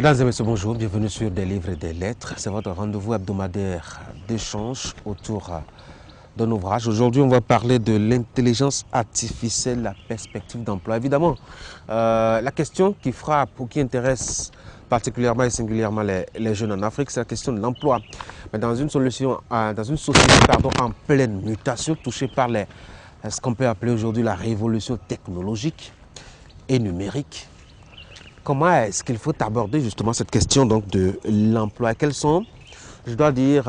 Mesdames et messieurs, bonjour, bienvenue sur Des livres et des lettres. C'est votre rendez-vous hebdomadaire d'échange autour d'un ouvrage. Aujourd'hui, on va parler de l'intelligence artificielle, la perspective d'emploi. Évidemment, la question qui frappe ou qui intéresse particulièrement et singulièrement les jeunes en Afrique, c'est la question de l'emploi. Mais dans une société en pleine mutation, touchée par ce qu'on peut appeler aujourd'hui la révolution technologique et numérique, comment est-ce qu'il faut aborder justement cette question donc de l'emploi? Quelles sont, je dois dire,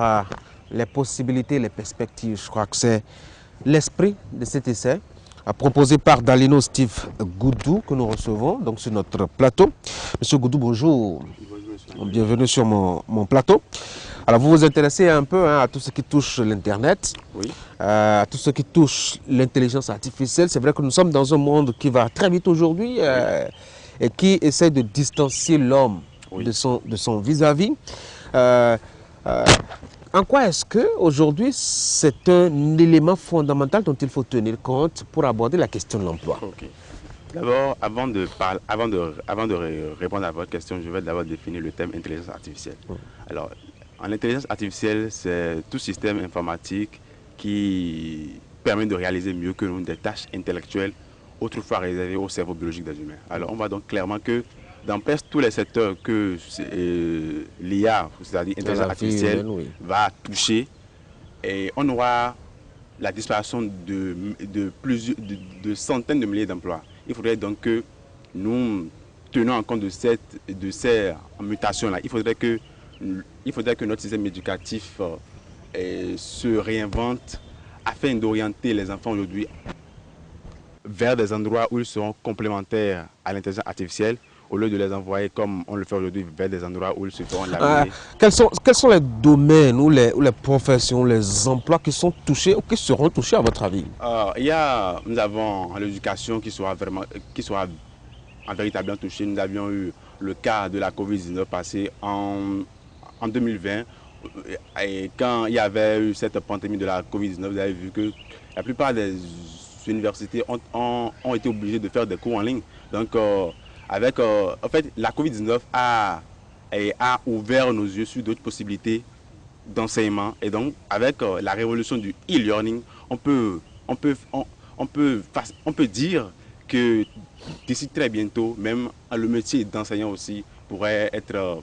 les possibilités, les perspectives? Je crois que c'est l'esprit de cet essai proposé par Dalino Steve Goudou que nous recevons donc sur notre plateau. Monsieur Goudou, bonjour. Bonjour, bienvenue sur mon plateau. Alors vous vous intéressez un peu à tout ce qui touche l'Internet, oui, à tout ce qui touche l'intelligence artificielle. C'est vrai que nous sommes dans un monde qui va très vite aujourd'hui. Et qui essaie de distancier l'homme, oui, de son vis-à-vis. En quoi est-ce qu'aujourd'hui, c'est un élément fondamental dont il faut tenir compte pour aborder la question de l'emploi? Okay. D'abord, avant de répondre à votre question, je vais d'abord définir le terme intelligence artificielle. Alors, en intelligence artificielle, c'est tout système informatique qui permet de réaliser mieux que nous des tâches intellectuelles autrefois réservé au cerveau biologique des humains. Alors on voit donc clairement que dans presque tous les secteurs que l'IA, c'est-à-dire l'intelligence artificielle, oui, va toucher, et on aura la disparition de centaines de milliers d'emplois. Il faudrait donc que nous tenions en compte de ces mutations-là. Il faudrait que notre système éducatif se réinvente afin d'orienter les enfants aujourd'hui vers des endroits où ils seront complémentaires à l'intelligence artificielle, au lieu de les envoyer, comme on le fait aujourd'hui, vers des endroits où ils se feront laver. Quels sont les domaines ou les professions, les emplois qui sont touchés ou qui seront touchés à votre avis? Nous avons l'éducation qui sera véritablement touchée. Nous avions eu le cas de la Covid-19 passé en 2020. Et quand il y avait eu cette pandémie de la Covid-19, vous avez vu que la plupart des universités ont été obligées de faire des cours en ligne. Donc, en fait, la Covid-19 a ouvert nos yeux sur d'autres possibilités d'enseignement. Et donc, avec la révolution du e-learning, on peut dire que d'ici très bientôt, même le métier d'enseignant aussi pourrait être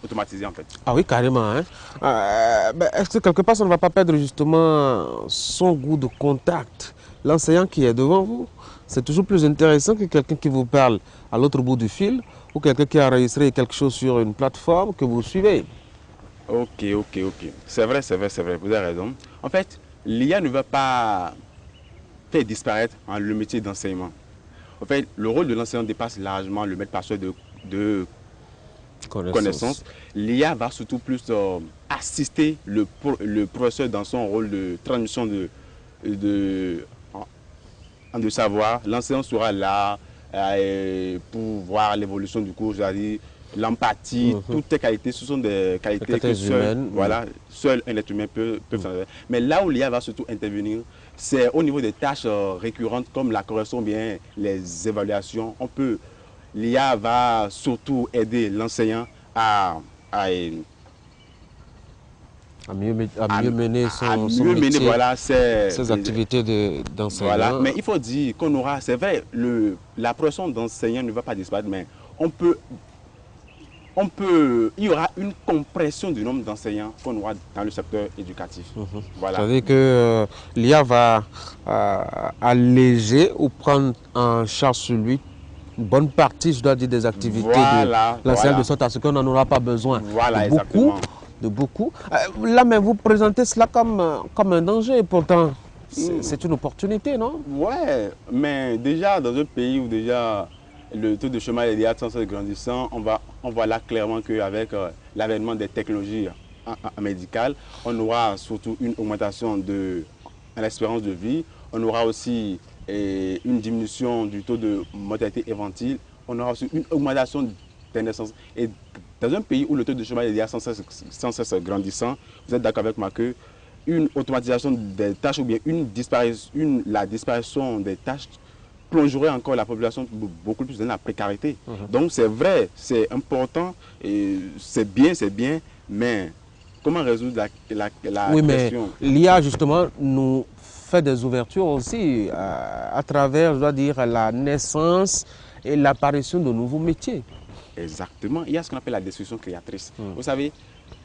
automatisé en fait. Ah oui, carrément. Hein? Est-ce que quelque part, ça ne va pas perdre justement son goût de contact? L'enseignant qui est devant vous, c'est toujours plus intéressant que quelqu'un qui vous parle à l'autre bout du fil ou quelqu'un qui a enregistré quelque chose sur une plateforme que vous suivez. Ok. C'est vrai, vous avez raison. En fait, l'IA ne va pas faire disparaître le métier d'enseignement. En fait, le rôle de l'enseignant dépasse largement le maître pasteur de connaissance. L'IA va surtout plus assister le professeur dans son rôle de transmission de savoir. L'enseignant sera là pour voir l'évolution du cours, c'est-à-dire l'empathie, toutes ces qualités, ce sont des qualités que seul un être humain peut faire. Mais là où l'IA va surtout intervenir, c'est au niveau des tâches récurrentes comme la correction, bien les évaluations. L'IA va surtout aider l'enseignant à mieux mener son métier, voilà, ses activités d'enseignant. Voilà. Mais il faut dire qu'on aura, c'est vrai, la profession d'enseignant ne va pas disparaître, mais il y aura une compression du nombre d'enseignants qu'on aura dans le secteur éducatif. Voilà. C'est-à-dire que l'IA va alléger ou prendre en charge sur lui une bonne partie, je dois dire, des activités de l'enseignant, de sorte à ce qu'on n'en aura pas besoin de beaucoup. Là, mais vous présentez cela comme un danger, et pourtant, c'est une opportunité, non? Ouais, mais déjà, dans un pays où déjà le taux de chômage est déjà sans cesse grandissant, on voit là clairement qu'avec l'avènement des technologies médicales, on aura surtout une augmentation de l'espérance de vie, on aura aussi une diminution du taux de mortalité infantile, on aura aussi une augmentation des naissances. Et dans un pays où le taux de chômage est déjà sans cesse grandissant, vous êtes d'accord avec moi que une automatisation des tâches ou bien la disparition des tâches plongerait encore la population beaucoup plus dans la précarité. Donc c'est vrai, c'est important, et c'est bien, mais comment résoudre la Oui, mais question? l'IA, justement, nous fait des ouvertures aussi à travers, je dois dire, la naissance et l'apparition de nouveaux métiers. Exactement, il y a ce qu'on appelle la destruction créatrice. Vous savez,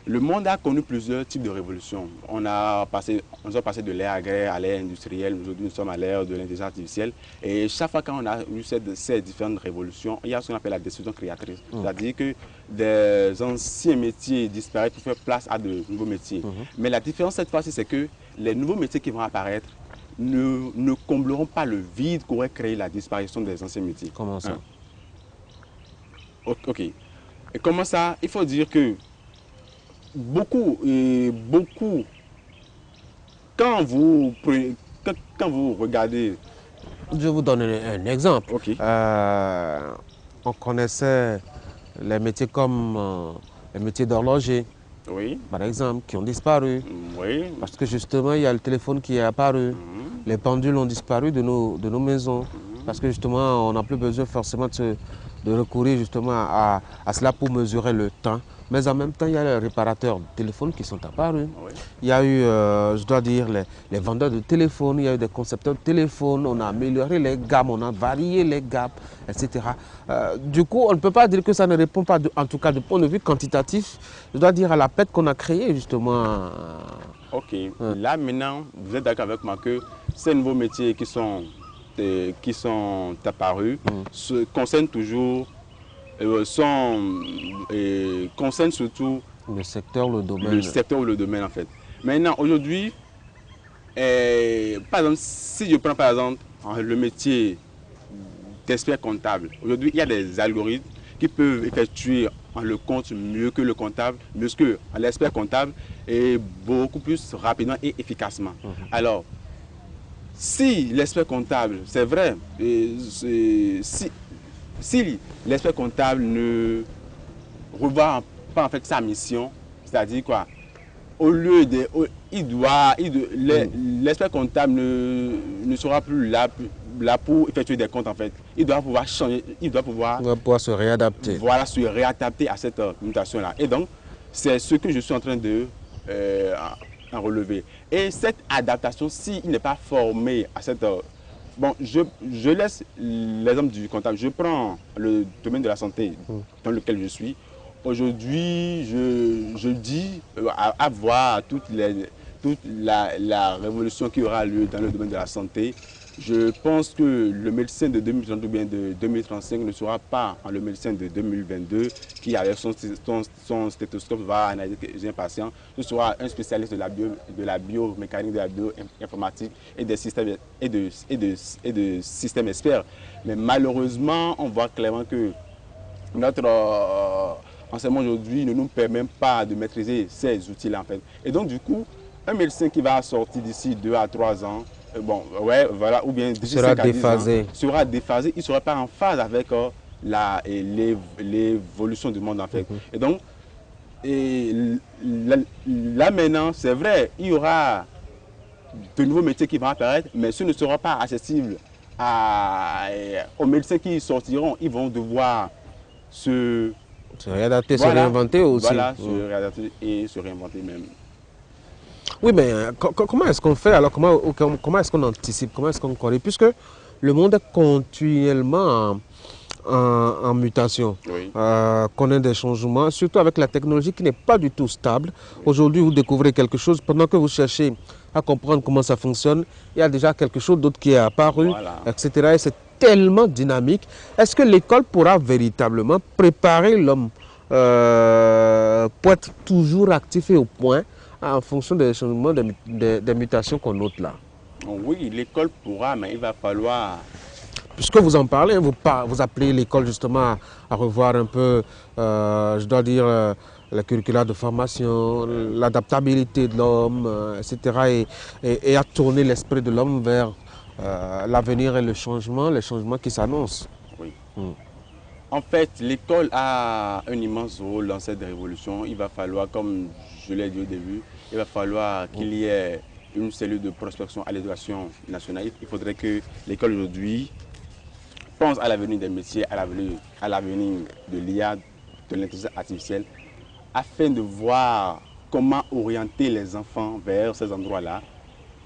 le monde a connu plusieurs types de révolutions. On a passé de l'ère agraire à l'ère industrielle. Aujourd'hui, nous sommes à l'ère de l'intelligence artificielle. Et chaque fois qu'on a eu ces différentes révolutions, il y a ce qu'on appelle la destruction créatrice. C'est-à-dire que des anciens métiers disparaissent pour faire place à de nouveaux métiers. Mais la différence cette fois-ci, c'est que les nouveaux métiers qui vont apparaître ne combleront pas le vide qu'aurait créé la disparition des anciens métiers. Comment ça? Ok. Et comment ça? Il faut dire que beaucoup, quand vous regardez... Je vais vous donner un exemple. Ok. On connaissait les métiers comme les métiers d'horloger, Oui. par exemple, qui ont disparu. Oui. Parce que justement, il y a le téléphone qui est apparu. Les pendules ont disparu de nos maisons. Parce que justement, on n'a plus besoin forcément de recourir justement à cela pour mesurer le temps. Mais en même temps, il y a les réparateurs de téléphones qui sont apparus. Oui. Il y a eu, je dois dire, les vendeurs de téléphones, il y a eu des concepteurs de téléphones, on a amélioré les gammes, on a varié les gammes, etc. Du coup, on ne peut pas dire que ça ne répond pas, en tout cas du point de vue quantitatif, je dois dire à la perte qu'on a créée justement. Ok. Là maintenant, vous êtes d'accord avec moi que ces nouveaux métiers qui sont apparus concernent toujours, concernent surtout Le secteur, le domaine. le secteur ou le domaine en fait. Maintenant, aujourd'hui, par exemple, si je prends par exemple le métier d'expert comptable, aujourd'hui, il y a des algorithmes qui peuvent effectuer le compte mieux que le comptable, mieux que l'expert comptable, et beaucoup plus rapidement et efficacement. Alors, si l'expert comptable, c'est vrai, si l'expert comptable ne revoit pas en fait sa mission, c'est-à-dire quoi, au lieu de, l'expert comptable ne sera plus là pour effectuer des comptes en fait. Il doit pouvoir changer, il doit pouvoir se réadapter. Voilà, se réadapter à cette mutation-là. Et donc, c'est ce que je suis en train de en relever. Et cette adaptation, s'il n'est pas formé à cette... bon, je laisse l'exemple du comptable. Je prends le domaine de la santé dans lequel je suis. Aujourd'hui, je dis, à voir toute la révolution qui aura lieu dans le domaine de la santé, je pense que le médecin de 2030 ou bien de 2035 ne sera pas le médecin de 2022 qui, avec son stéthoscope, va analyser un patient. Ce sera un spécialiste de la biomécanique, de la bioinformatique et des systèmes, et de systèmes experts. Mais malheureusement, on voit clairement que notre enseignement aujourd'hui ne nous permet pas de maîtriser ces outils-là en fait. Et donc du coup, un médecin qui va sortir d'ici 2 à 3 ans, bon, ouais, voilà, ou bien d'ici 5 à 10 ans, sera déphasé, il ne sera pas en phase avec l'évolution du monde en fait. Et donc, là maintenant, c'est vrai, il y aura de nouveaux métiers qui vont apparaître, mais ce ne sera pas accessible aux médecins qui sortiront. Ils vont devoir se réadapter, voilà, se réinventer aussi. Voilà, se réadapter et se réinventer même. Oui, mais comment est-ce qu'on fait alors? Comment est-ce qu'on anticipe? Comment est-ce qu'on corrige? Puisque le monde est continuellement en mutation, oui, connaît des changements, surtout avec la technologie qui n'est pas du tout stable. Oui. Aujourd'hui, vous découvrez quelque chose, pendant que vous cherchez à comprendre comment ça fonctionne, il y a déjà quelque chose d'autre qui est apparu, voilà, etc. Et c'est tellement dynamique. Est-ce que l'école pourra véritablement préparer l'homme pour être toujours actif et au point en fonction des changements, des mutations qu'on note là? Oui, l'école pourra, mais il va falloir... Puisque vous en parlez, vous appelez l'école justement à revoir un peu, je dois dire, la curricula de formation, l'adaptabilité de l'homme, etc. Et à tourner l'esprit de l'homme vers l'avenir et les changements qui s'annoncent. Oui. En fait, l'école a un immense rôle dans cette révolution. Il va falloir, comme je l'ai dit au début, il va falloir qu'il y ait une cellule de prospection à l'éducation nationale. Il faudrait que l'école aujourd'hui pense à l'avenir des métiers, à l'avenir de l'IA, de l'intelligence artificielle, afin de voir comment orienter les enfants vers ces endroits-là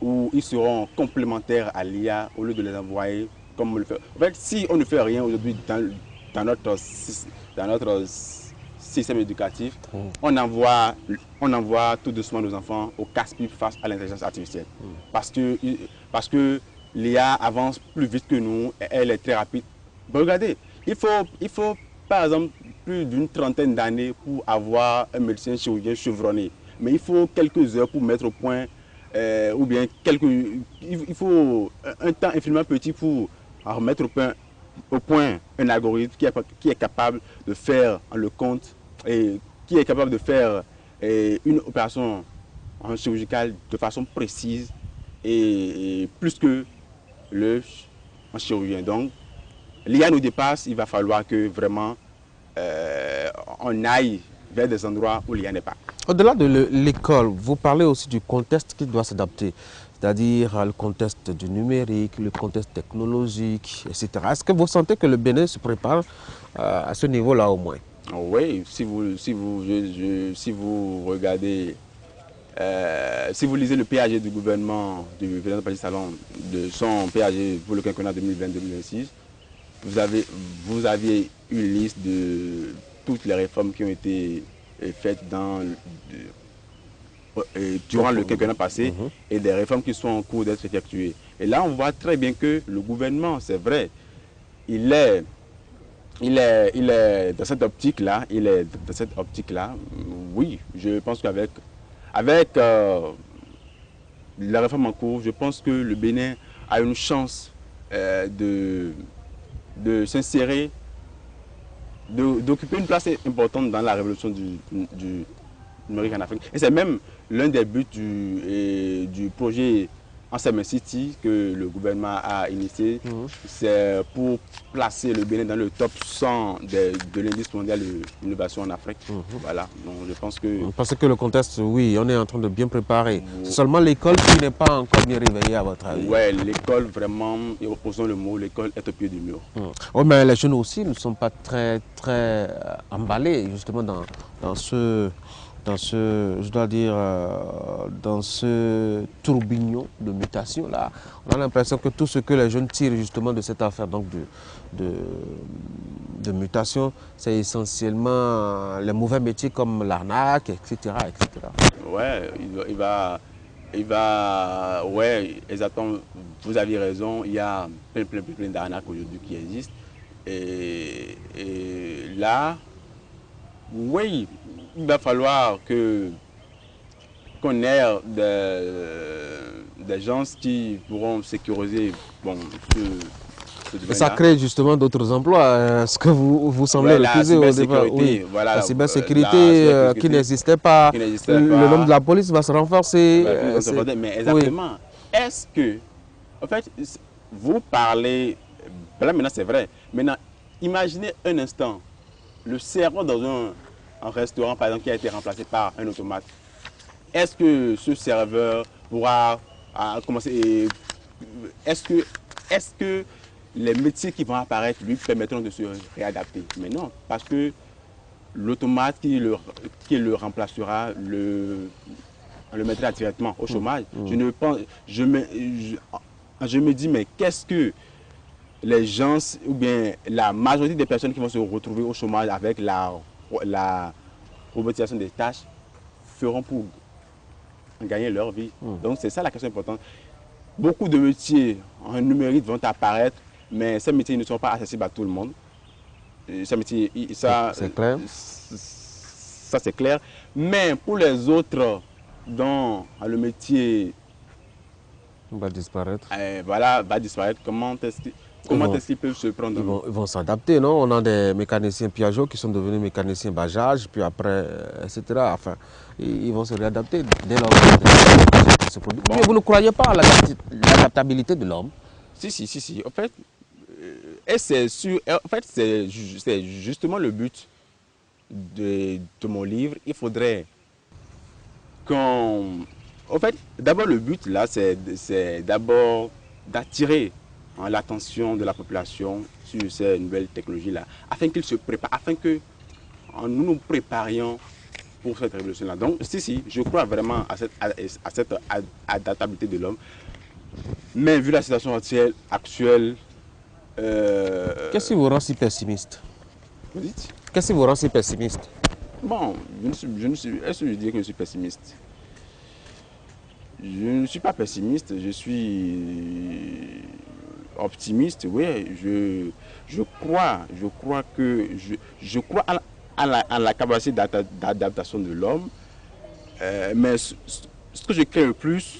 où ils seront complémentaires à l'IA au lieu de les envoyer comme on le fait. En fait, si on ne fait rien aujourd'hui dans notre système éducatif, on envoie tout doucement nos enfants au casse-pipe face à l'intelligence artificielle. Parce que l'IA avance plus vite que nous, elle est très rapide. Bon, regardez, il faut par exemple plus d'une trentaine d'années pour avoir un médecin chirurgien chevronné. Mais il faut quelques heures pour mettre au point, ou bien il faut un temps infiniment petit pour remettre au point un algorithme qui est capable de faire le compte et qui est capable de faire une opération chirurgicale de façon précise et plus que un chirurgien. Donc, l'IA nous dépasse, il va falloir que vraiment on aille vers des endroits où l'IA n'est pas. Au-delà de l'école, vous parlez aussi du contexte qui doit s'adapter, c'est-à-dire le contexte du numérique, le contexte technologique, etc. Est-ce que vous sentez que le Bénin se prépare à ce niveau-là au moins? Oui, si vous regardez, si vous lisez le PAG du gouvernement du président Patrice Talon, de son PAG pour le quinquennat 2020-2026, vous aviez une liste de toutes les réformes qui ont été faites durant le quinquennat passé et des réformes qui sont en cours d'être effectuées. Et là, on voit très bien que le gouvernement, c'est vrai, il est dans cette optique-là, oui, je pense qu'avec la réforme en cours, je pense que le Bénin a une chance de s'insérer, d'occuper une place importante dans la révolution du numérique en Afrique. Et c'est même l'un des buts du projet Enseignement City que le gouvernement a initié. C'est pour placer le Bénin dans le top 100 de l'indice mondial de l'innovation en Afrique. Voilà, donc je pense que... Vous pensez que le contexte, oui, on est en train de bien préparer. C'est seulement l'école qui n'est pas encore bien réveillée à votre avis? Oui, l'école vraiment, et opposons le mot, l'école est au pied du mur. Oui, mais les jeunes aussi ne sont pas très emballés justement dans ce, je dois dire, dans ce tourbillon de mutation là. On a l'impression que tout ce que les jeunes tirent justement de cette affaire donc de mutation, c'est essentiellement les mauvais métiers comme l'arnaque, etc., etc. Ouais, ouais, exactement, vous avez raison, il y a plein d'arnaques aujourd'hui qui existent. Et là, oui, il va falloir qu'on ait des gens qui pourront sécuriser ce Et ça domaine-là. crée justement d'autres emplois, ce que vous semblez refuser au départ. Oui, voilà, la cybersécurité qui n'existait pas, le nombre de la police va se renforcer. Mais exactement, est-ce que, en fait, vous parlez, là maintenant c'est vrai, maintenant imaginez un instant, le serveur dans un restaurant par exemple qui a été remplacé par un automate. Est-ce que ce serveur pourra commencer, est-ce que les métiers qui vont apparaître lui permettront de se réadapter? Mais non, parce que l'automate qui le remplacera le mettra directement au chômage. Je me dis, mais qu'est-ce que les gens, ou bien la majorité des personnes qui vont se retrouver au chômage avec la robotisation des tâches feront pour gagner leur vie? Donc c'est ça la question importante. Beaucoup de métiers en numérique vont apparaître, mais ces métiers ne sont pas accessibles à tout le monde. Ces métiers, ça c'est clair. Ça c'est clair. Mais pour les autres dont le métier va disparaître. Voilà, va disparaître, comment est-ce qu'ils peuvent se prendre? Ils vont s'adapter, non? On a des mécaniciens Piaggio qui sont devenus mécaniciens Bajaj, puis après, etc. Enfin, ils vont se réadapter dès lors que se produit. Mais vous ne croyez pas à l'adaptabilité de l'homme? Si. En fait, c'est justement le but de mon livre. Il faudrait qu'on... En fait, d'abord le but là, c'est d'abord d'attirer l'attention de la population sur ces nouvelles technologies-là, afin qu'ils se préparent, afin que nous nous préparions pour cette révolution-là. Donc, si, je crois vraiment à cette adaptabilité de l'homme. Mais vu la situation actuelle, qu'est-ce qui vous rend si pessimiste? vous dites? Qu'est-ce qui vous rend si pessimiste? Bon, est-ce que je dirais que je suis pessimiste? Je ne suis pas pessimiste, je suis optimiste, oui. Je crois à la capacité d'adaptation de l'homme. Mais ce que je crains le plus,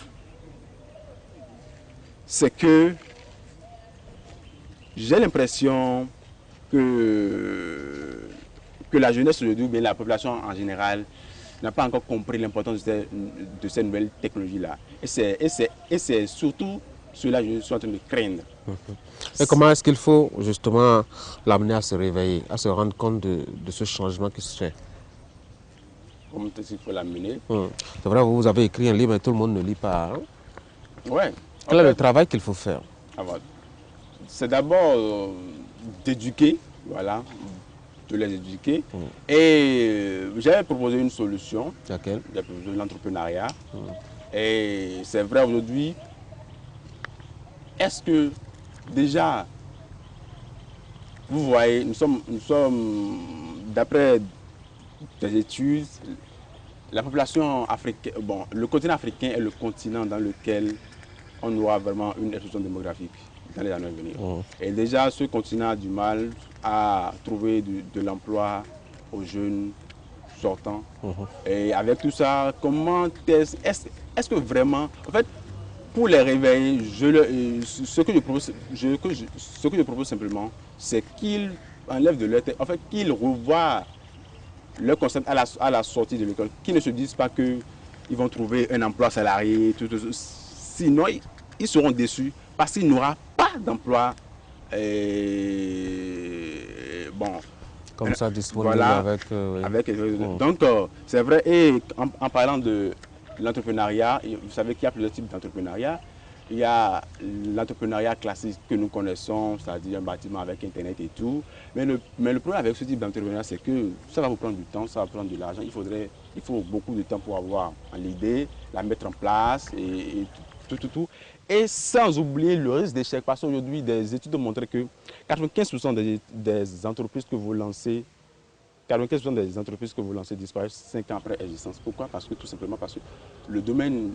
c'est que j'ai l'impression que la jeunesse aujourd'hui, ou bien la population en général, n'a pas encore compris l'importance de ces nouvelles technologies-là. Et c'est surtout cela que je suis en train de craindre. Et comment est-ce qu'il faut justement l'amener à se réveiller, à se rendre compte de ce changement qui se fait? Comment est-ce qu'il faut l'amener? C'est vrai, vous avez écrit un livre, mais tout le monde ne lit pas. Hein? Ouais. Quel est le travail qu'il faut faire? C'est d'abord d'éduquer, voilà, de les éduquer. Et j'avais proposé une solution. Laquelle? J'ai proposé l'entrepreneuriat. Et c'est vrai aujourd'hui, est-ce que déjà, vous voyez, nous sommes d'après des études, la population africaine, bon, le continent africain est le continent dans lequel on aura vraiment une explosion démographique dans les années à venir. Et déjà, ce continent a du mal à trouver de l'emploi aux jeunes sortants. Et avec tout ça, comment est-ce que vraiment, en fait, pour les réveiller, ce que je propose simplement, c'est qu'ils enlèvent de leur tête, en fait, qu'ils revoient leur concept à la sortie de l'école, qu'ils ne se disent pas qu'ils vont trouver un emploi salarié, sinon ils seront déçus parce qu'il n'y aura pas d'emploi bon, comme ça disponible, voilà, avec donc c'est vrai. Et en parlant de l'entrepreneuriat, vous savez qu'il y a plusieurs types d'entrepreneuriat. Il y a l'entrepreneuriat classique que nous connaissons, c'est-à-dire un bâtiment avec Internet et tout. Mais le problème avec ce type d'entrepreneuriat, c'est que ça va vous prendre du temps, ça va prendre de l'argent. Il faut beaucoup de temps pour avoir l'idée, la mettre en place et tout. Et sans oublier le risque d'échec. Parce qu'aujourd'hui, des études ont montré que 95% des entreprises que vous lancez, 95% des entreprises que vous lancez disparaissent 5 ans après existence. Pourquoi? Parce que tout simplement parce que le domaine,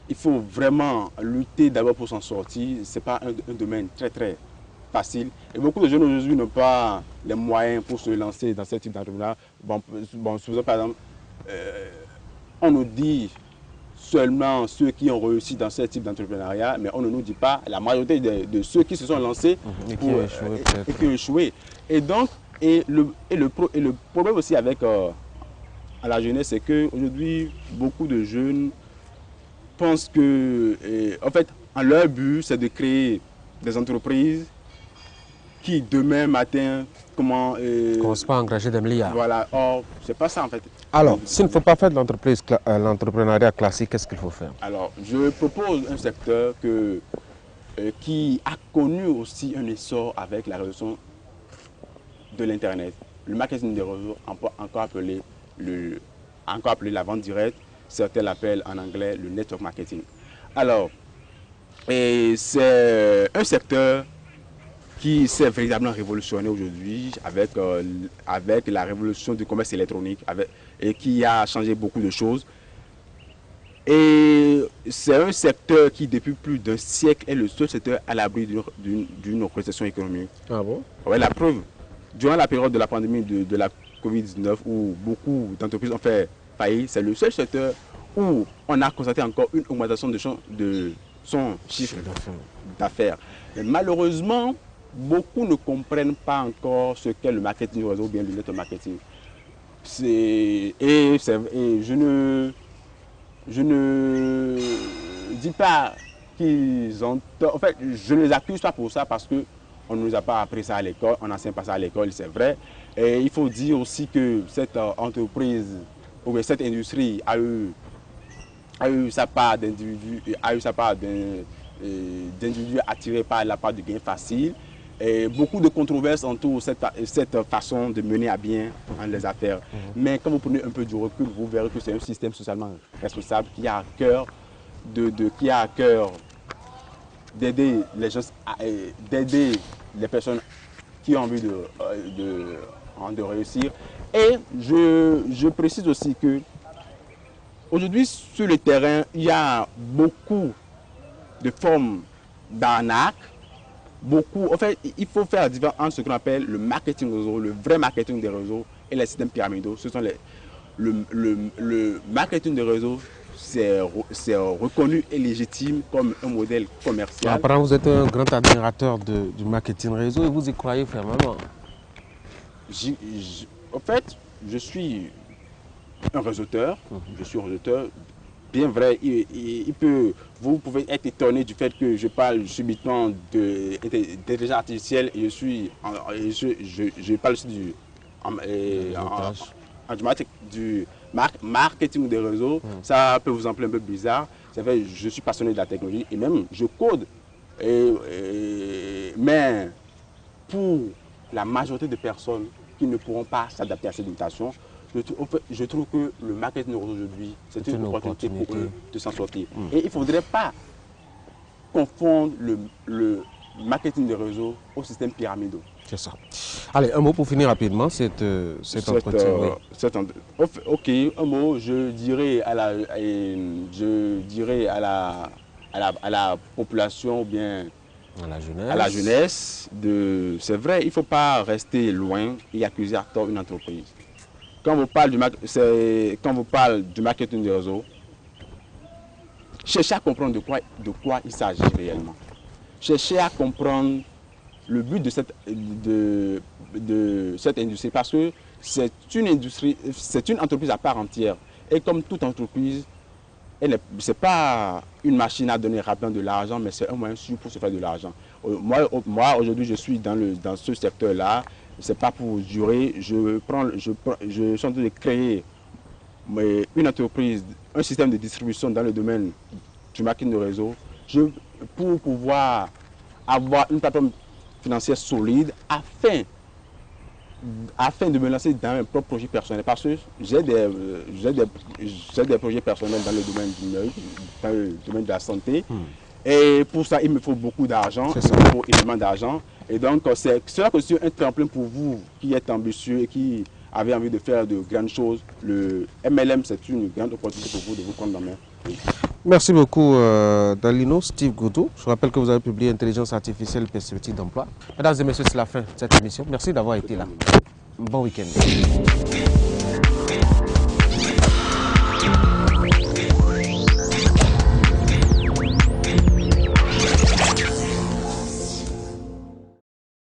il faut vraiment lutter d'abord pour s'en sortir. Ce n'est pas un domaine très très facile. Et beaucoup de jeunes aujourd'hui n'ont pas les moyens pour se lancer dans ce type d'entrepreneuriat. Bon, par exemple, on nous dit seulement ceux qui ont réussi dans ce type d'entrepreneuriat, mais on ne nous dit pas la majorité de ceux qui se sont lancés et qui ont échoué. Et donc, le problème aussi avec à la jeunesse, c'est qu'aujourd'hui, beaucoup de jeunes pensent que, en fait, leur but, c'est de créer des entreprises qui, demain matin, commence pas à engager des milliards. Voilà. Or, c'est pas ça, en fait. Alors, s'il ne faut pas faire de l'entrepreneuriat classique, qu'est-ce qu'il faut faire? Alors, je propose un secteur qui a connu aussi un essor avec la révolution de l'Internet. Le marketing des réseaux, encore appelé la vente directe, certains l'appellent en anglais le network marketing. Alors, c'est un secteur qui s'est véritablement révolutionné aujourd'hui avec la révolution du commerce électronique et qui a changé beaucoup de choses. Et c'est un secteur qui, depuis plus d'un siècle, est le seul secteur à l'abri d'une récession économique. Ah bon? Ouais, la preuve, durant la période de la pandémie de la Covid-19, où beaucoup d'entreprises ont fait faillite, c'est le seul secteur où on a constaté encore une augmentation de son chiffre d'affaires. Malheureusement, beaucoup ne comprennent pas encore ce qu'est le marketing réseau ou bien le network marketing. Je ne dis pas qu'ils ont tort. En fait, je ne les accuse pas pour ça parce qu'on ne nous a pas appris ça à l'école, on n'enseigne pas ça à l'école, c'est vrai. Et il faut dire aussi que cette entreprise, ou bien cette industrie a eu sa part d'individus, a eu sa part d'individus attirés par la part du gain facile. Et beaucoup de controverses entourent cette façon de mener à bien les affaires. Mais quand vous prenez un peu du recul, vous verrez que c'est un système socialement responsable qui a à cœur d'aider les gens, d'aider les personnes qui ont envie de réussir. Et je précise aussi que aujourd'hui sur le terrain, il y a beaucoup de formes d'arnaque. En fait, il faut faire la différence entre ce qu'on appelle le marketing réseau, le vrai marketing des réseaux et les systèmes pyramidaux. Ce sont le marketing des réseaux, c'est reconnu et légitime comme un modèle commercial. Apparemment, vous êtes un grand admirateur du marketing réseau et vous y croyez fermement. En fait, je suis un réseauteur. Je suis un réseauteur. Bien vrai, vous pouvez être étonné du fait que je parle subitement d'intelligence artificielle et je parle aussi du marketing des réseaux. Ça peut vous sembler un peu bizarre. C'est vrai, je suis passionné de la technologie et même je code. Mais pour la majorité des personnes qui ne pourront pas s'adapter à cette mutation, je trouve que le marketing aujourd'hui, c'est une opportunité pour eux de s'en sortir. Et il ne faudrait pas confondre le marketing des réseaux au système pyramidal. C'est ça. Allez, un mot pour finir rapidement cet entretien. Ok, un mot, je dirais à la population ou bien à la jeunesse, c'est vrai, il ne faut pas rester loin et accuser à tort une entreprise. Quand vous parlez du marketing des réseaux, cherchez à comprendre de quoi il s'agit réellement. Cherchez à comprendre le but de cette industrie parce que c'est une entreprise à part entière. Et comme toute entreprise, ce n'est pas une machine à donner rapidement de l'argent, mais c'est un moyen sûr pour se faire de l'argent. Moi aujourd'hui, je suis dans ce secteur-là. Ce n'est pas pour durer. Je suis en train de créer une entreprise, un système de distribution dans le domaine du marketing de réseau pour pouvoir avoir une plateforme financière solide afin de me lancer dans un propre projet personnel. Parce que j'ai des projets personnels dans le domaine du numérique, dans le domaine de la santé. Et pour ça, il me faut beaucoup d'argent, il me faut énormément d'argent. Et donc, cela constitue un tremplin pour vous qui êtes ambitieux et qui avez envie de faire de grandes choses. Le MLM, c'est une grande opportunité pour vous de vous prendre dans la main. Oui. Merci beaucoup, Dalino, Steve Goudou. Je rappelle que vous avez publié Intelligence artificielle, perspective d'emploi. Mesdames et messieurs, c'est la fin de cette émission. Merci d'avoir été là. Bon week-end.